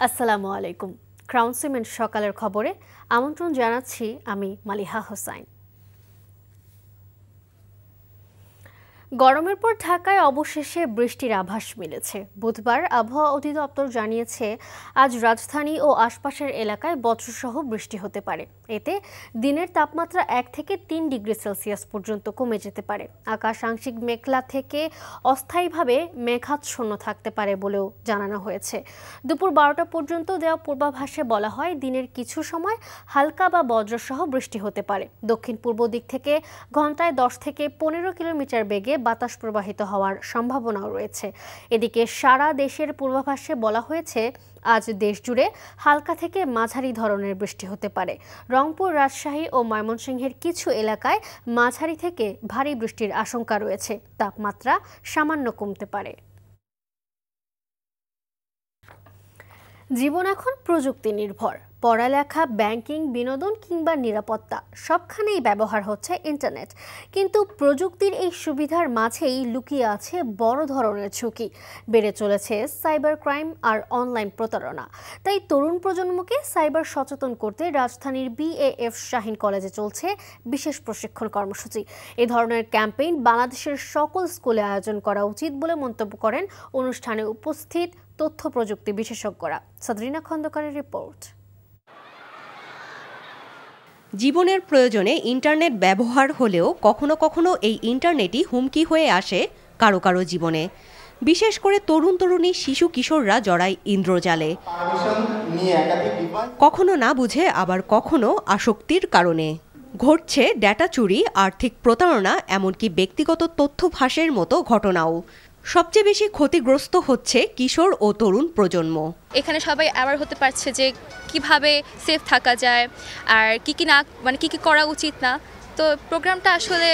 আসসালামু আলাইকুম। Crown cement সকালের খবরে আমন্ত্রণ জানাচ্ছি আমি মালিহা হোসাইন। গরমের পর ঢাকায় অবশেষে বৃষ্টির আভাস মিলেছে। বুধবার আবহাওয়া অধিদপ্তর জানিয়েছে আজ রাজধানী ও আশপাশের এলাকায় বজ্রসহ বৃষ্টি হতে পারে। এতে দিনের তাপমাত্রা 1 থেকে 3 ডিগ্রি সেলসিয়াস পর্যন্ত কমে যেতে পারে। আকাশ আংশিক মেঘলা থেকে অস্থায়ীভাবে মেঘাচ্ছন্ন থাকতে পারে বলেও জানানো হয়েছে। দুপুর 12টা পর্যন্ত দেওয়া পূর্বাভাসে বলা হয় দিনের কিছু সময় হালকা বা বজ্রসহ বৃষ্টি হতে পারে। দক্ষিণ পূর্ব দিক থেকে ঘন্টায় 10 থেকে 15 কিলোমিটার বেগে বাতাস প্রবাহিত হওয়ার সম্ভাবনাও রয়েছে। এদিকে সারা দেশের পূর্বাভাসে বলা হয়েছে আজ দেশজুড়ে হালকা থেকে মাঝারি ধরনের বৃষ্টি হতে পারে। রংপুর, রাজশাহী ও ময়মনসিংহের কিছু এলাকায় মাঝারি থেকে ভারী বৃষ্টির আশঙ্কা রয়েছে। তাপমাত্রা সামান্য কমতে পারে। জীবন এখন প্রযুক্তি নির্ভর। পড়ালেখা, ব্যাংকিং, বিনোদন কিংবা নিরাপত্তা সবখানেই ব্যবহার হচ্ছে ইন্টারনেট। কিন্তু প্রযুক্তির এই সুবিধার মাঝেই লুকিয়ে আছে বড় ধরনের ঝুঁকি। বেড়ে চলেছে সাইবার ক্রাইম আর অনলাইন প্রতারণা। তাই তরুণ প্রজন্মকে সাইবার সচেতন করতে রাজধানীর BAF শাহীন কলেজে চলছে বিশেষ প্রশিক্ষণ কর্মসূচি। এ ধরনের ক্যাম্পেইন বাংলাদেশের সকল স্কুলে আয়োজন করা উচিত বলে মন্তব্য করেন অনুষ্ঠানে উপস্থিত তথ্য প্রযুক্তি বিশেষজ্ঞরা। সাদরিনা খন্দকারের রিপোর্ট। জীবনের প্রয়োজনে ইন্টারনেট ব্যবহার হলেও কখনো কখনো এই ইন্টারনেটই হুমকি হয়ে আসে কারো কারো জীবনে। বিশেষ করে তরুণ তরুণী, শিশু কিশোররা জড়ায় ইন্দ্রজালে, কখনো না বুঝে আবার কখনো আসক্তির কারণে। ঘটছে ডেটা চুরি, আর্থিক প্রতারণা, এমনকি ব্যক্তিগত তথ্য ফাঁসের মতো ঘটনাও। সবচেয়ে বেশি ক্ষতিগ্রস্ত হচ্ছে কিশোর ও তরুণ প্রজন্ম। এখানে সবাই অ্যাওয়ার হতে পারছে যে কিভাবে সেফ থাকা যায় আর কি করা উচিত না। তো প্রোগ্রামটা আসলে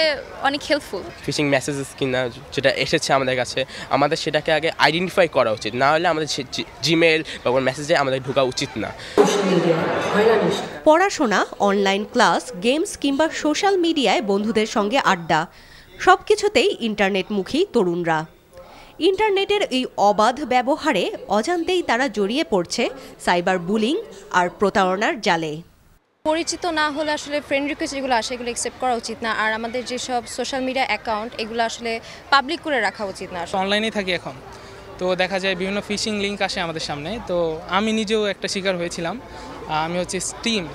অনেক হেল্পফুল। ফিশিং মেসেজেস কিনা যেটা এসেছে আমাদের কাছে, আমাদের সেটাকে আগে আইডেন্টিফাই করা উচিত, না হলে আমাদের জিমেল বা কোনো মেসেজে আমাদের ঢোকা উচিত না। পড়াশোনা, অনলাইন ক্লাস, গেমস কিংবা সোশ্যাল মিডিয়ায় বন্ধুদের সঙ্গে আড্ডা, সবকিছুতেই ইন্টারনেটমুখী তরুণরা। ইন্টারনেটের এই অবাধ ব্যবহারে অজান্তেই তারা জড়িয়ে পড়ছে সাইবার বুলিং আর প্রতারণার জালে। পরিচিত না হলে আসলে ফ্রেন্ড রিকোয়েস্ট যেগুলো আসে এগুলো অ্যাকসেপ্ট করা উচিত না। আর আমাদের যেসব সোশ্যাল মিডিয়া অ্যাকাউন্ট এগুলো আসলে পাবলিক করে রাখা উচিত না। অনলাইনেই থাকি এখন, তো দেখা যায় বিভিন্ন ফিশিং লিঙ্ক আসে আমাদের সামনে। তো আমি নিজেও একটা শিকার হয়েছিলাম। আমি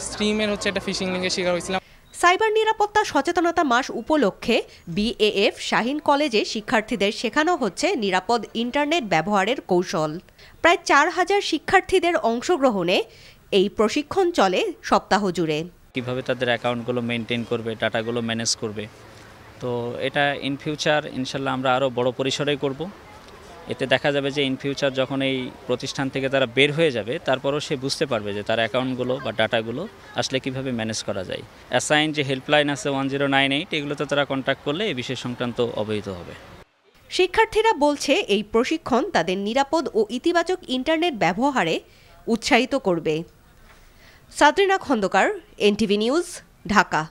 স্ট্রিমের একটা ফিশিং লিঙ্কের শিকার হয়েছিলাম। সাইবার নিরাপত্তা সচেতনতা মাস উপলক্ষে BAF শাহীন কলেজে শিক্ষার্থীদের শেখানো হচ্ছে নিরাপদ ইন্টারনেট ব্যবহারের কৌশল। প্রায় 4000 শিক্ষার্থীদের অংশগ্রহণে এই প্রশিক্ষণ চলে সপ্তাহ জুড়ে। কিভাবে তাদের অ্যাকাউন্টগুলো মেনটেন করবে, ডাটাগুলো ম্যানেজ করবে। তো এটা ইন ফিউচার ইনশাল্লাহ আমরা আরও বড় পরিসরেই করব। এতে দেখা যাবে যে ইন ফিউচার যখন এই প্রতিষ্ঠান থেকে তারা বের হয়ে যাবে, তারপরও সে বুঝতে পারবে যে তার অ্যাকাউন্টগুলো বা ডাটাগুলো আসলে কিভাবে ম্যানেজ করা যায়। অ্যাসাইন যে হেল্পলাইন আছে 1098, এগুলোতে তারা কন্ট্যাক্ট করলে এই বিষয় সংক্রান্ত অবহিত হবে। শিক্ষার্থীরা বলছে এই প্রশিক্ষণ তাদের নিরাপদ ও ইতিবাচক ইন্টারনেট ব্যবহারে উৎসাহিত করবে। সাদরিনা খন্দকার, NTV নিউজ, ঢাকা।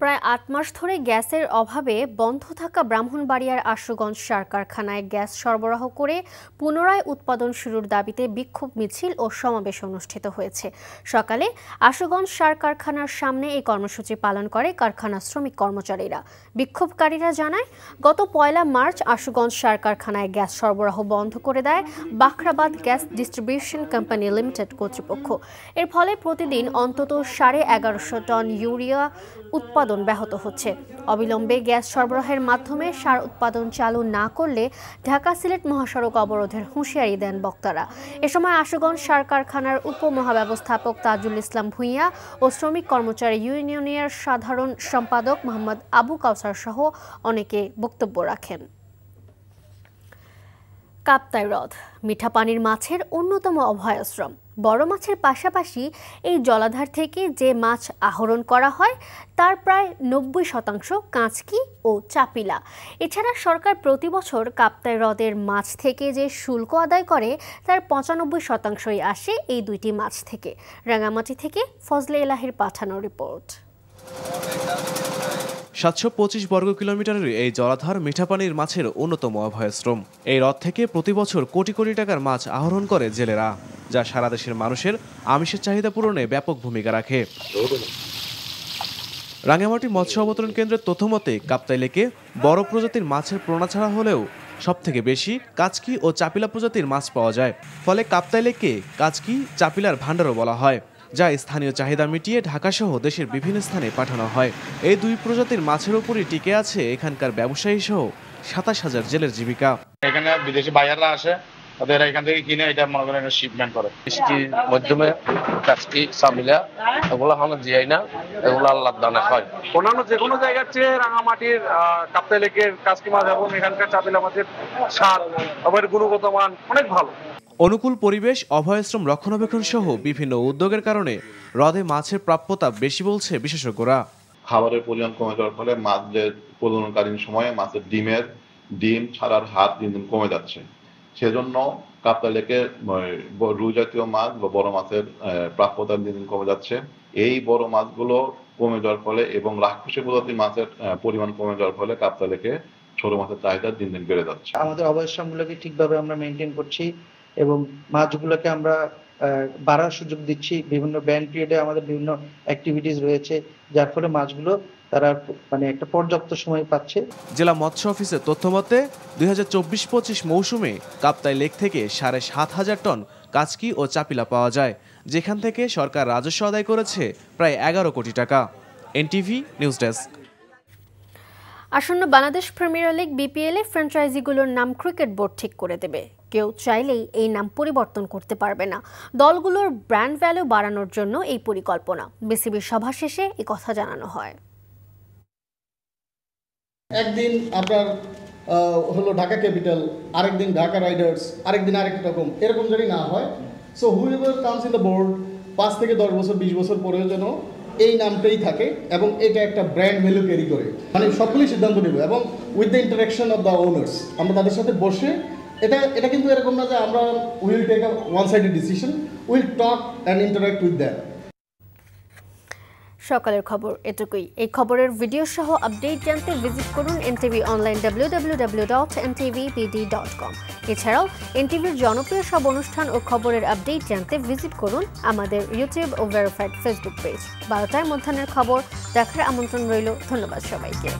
প্রায় 8 মাস ধরে গ্যাসের অভাবে বন্ধ থাকা ব্রাহ্মণবাড়িয়ার আশুগঞ্জ সার কারখানায় গ্যাস সরবরাহ করে পুনরায় উৎপাদন শুরুর দাবিতে বিক্ষোভ মিছিল ও সমাবেশ অনুষ্ঠিত হয়েছে। সকালে আশুগঞ্জ সার কারখানার সামনে এই কর্মসূচি পালন করে কারখানা শ্রমিক কর্মচারীরা। বিক্ষোভকারীরা জানায়, গত 1 মার্চ আশুগঞ্জ সার কারখানায় গ্যাস সরবরাহ বন্ধ করে দেয় Bakhrabad gas distribution company limited কর্তৃপক্ষ। এর ফলে প্রতিদিন অন্তত 1150 টন ইউরিয়া উৎপাদন ব্যাহত হচ্ছে। অবিলম্বে গ্যাস সরবরাহের মাধ্যমে সার উৎপাদন চালু না করলে ঢাকা সিলেট মহাসড়ক অবরোধের হুঁশিয়ারি দেন বক্তারা। এ সময় আশুগঞ্জ সার কারখানার উপমহাব্যবস্থাপক তাজুল ইসলাম ভূঁইয়া ও শ্রমিক কর্মচারী ইউনিয়নের সাধারণ সম্পাদক মোহাম্মদ আবু কাউসার সহ অনেকে বক্তব্য রাখেন। কাপ্তাই হ্রদ মিঠা পানির মাছের অন্যতম অভয়াশ্রম। বড় মাছের পাশাপাশি এই জলাধার থেকে যে মাছ আহরণ করা হয় তার প্রায় 90% কাঁচকি ও চাপিলা। এছাড়া সরকার প্রতি বছর কাপ্তাই হ্রদের মাছ থেকে যে শুল্ক আদায় করে তার 95%ই আসে এই দুইটি মাছ থেকে। রাঙামাটি থেকে ফজলে এলাহির পাঠানো রিপোর্ট। 725 বর্গ কিলোমিটারের এই জলাধার মিঠাপানির মাছের অন্যতম অভয়াশ্রম। এই হ্রদ থেকে প্রতি বছর কোটি কোটি টাকার মাছ আহরণ করে জেলেরা, যা সারা দেশের মানুষের আমিষের চাহিদা পূরণে ব্যাপক ভূমিকা রাখে। রাঙ্গামাটি মৎস্য অবতরণ কেন্দ্রের তথ্যমতে কাপ্তাই লেকে বড় প্রজাতির মাছের পোনা ছাড়া হলেও সবথেকে বেশি কাচকি ও চাপিলা প্রজাতির মাছ পাওয়া যায়। ফলে কাপ্তাই লেকে কাচকি চাপিলার ভান্ডারও বলা হয়, যা স্থানীয় চাহিদা মিটিয়ে ঢাকাসহ দেশের বিভিন্ন স্থানে পাঠানো হয়। এই দুই প্রজাতির মাছের উপরই টিকে আছে এখানকার ব্যবসায়ী সহ 27,000 জেলের জীবিকা। এখানে বিদেশি বায়াররা আসে, তাদের এখান থেকে কিনে এটা মনে করেন শিপমেন্ট করে। বৃষ্টির মাধ্যমে কাচকি চাপিলা এগুলো আমরা দিই না, এগুলো আল্লাহর দানে হয়। অন্যান্য যে কোনো জায়গার চেয়ে রাঙামাটির কাপ্তাই লেকের কাচকি মাছ এবং এখানকার চাপিলা মাছের স্বাদ আবার গুণগত মান অনেক ভালো। অনুকূল পরিবেশ, অভয়াশ্রম রক্ষণাবেক্ষণ সহ বিভিন্ন উদ্যোগের কারণে হ্রদে মাছের প্রাপ্যতা বেশি বলছে বিশেষজ্ঞরা। খাবারের পরিমাণ কমে যাওয়ার ফলে মাছের প্রজননকালীন সময়ে মাছের ডিম ছাড়ার হার দিন দিন কমে যাচ্ছে। সেজন্য কাপ্তাই লেকের রুই জাতীয় মাছ বা বড় মাছের প্রাপ্যতা দিন দিন কমে যাচ্ছে। এই বড় মাছগুলো কমে যাওয়ার ফলে এবং রাক্ষসী প্রজাতির মাছের পরিমাণ কমে যাওয়ার ফলে কাপ্তাই লেকে ছোট মাছের চাহিদা দিন দিন বেড়ে যাচ্ছে। আমাদের অভয়াশ্রমগুলোকে ঠিকভাবে আমরা মেনটেন করছি এবং মাছগুলোকে আমরা বাড়ার সুযোগ দিচ্ছি। বিভিন্ন ব্যান্ড পিরিয়ডে আমাদের বিভিন্ন অ্যাক্টিভিটিস রয়েছে, যার ফলে মাছগুলো তারা একটা পর্যাপ্ত সময় পাচ্ছে। জেলা মৎস্য অফিসের তথ্যমতে 2024-25 মৌসুমে কাপ্তাই লেক থেকে 7,500 টন কাচকি ও চাপিলা পাওয়া যায়, যেখান থেকে সরকার রাজস্ব আদায় করেছে প্রায় 11 কোটি টাকা। NTV news desk. আসন্ন বাংলাদেশ প্রিমিয়ার লিগ বিপিএল এ ফ্র্যাঞ্চাইজিগুলোর নাম ক্রিকেট বোর্ড ঠিক করে দেবে। কেউ চাইলেই এই নাম পরিবর্তন করতে পারবে না। দলগুলোর ব্র্যান্ড ভ্যালু বাড়ানোর জন্য এই পরিকল্পনা। বিসিবির সভা শেষে এই কথা জানানো হয়। একদিন আপনার হলো ঢাকা ক্যাপিটাল, আরেকদিন ঢাকা রাইডার্স, আরেকদিন আরেক রকম, এরকম যদি না হয়। So whoever comes in the board 5 থেকে 10 বছর 20 বছর পরেও যেন এই নামটাই থাকে এবং এটা একটা ব্র্যান্ড ভ্যালু ক্যারি করে। সবগুলোই সিদ্ধান্ত নেব এবং with the interaction of the owners, আমরা তাদের সাথে বসে এটা কিন্তু এরকম না যে আমরা will take a one sided decision, will talk and interact with them. সকালের খবর এটুকুই। এই খবরের ভিডিও সহ আপডেট জানতে ভিজিট করুন এনটিভি অনলাইন www.ntvbd.com। এছাড়াও এনটিভির জনপ্রিয় সব অনুষ্ঠান ও খবরের আপডেট জানতে ভিজিট করুন আমাদের ইউটিউব ও ভেরিফাইড ফেসবুক পেজ। 12টায় মধ্যাহ্নের খবর দেখার আমন্ত্রণ রইল। ধন্যবাদ সবাইকে।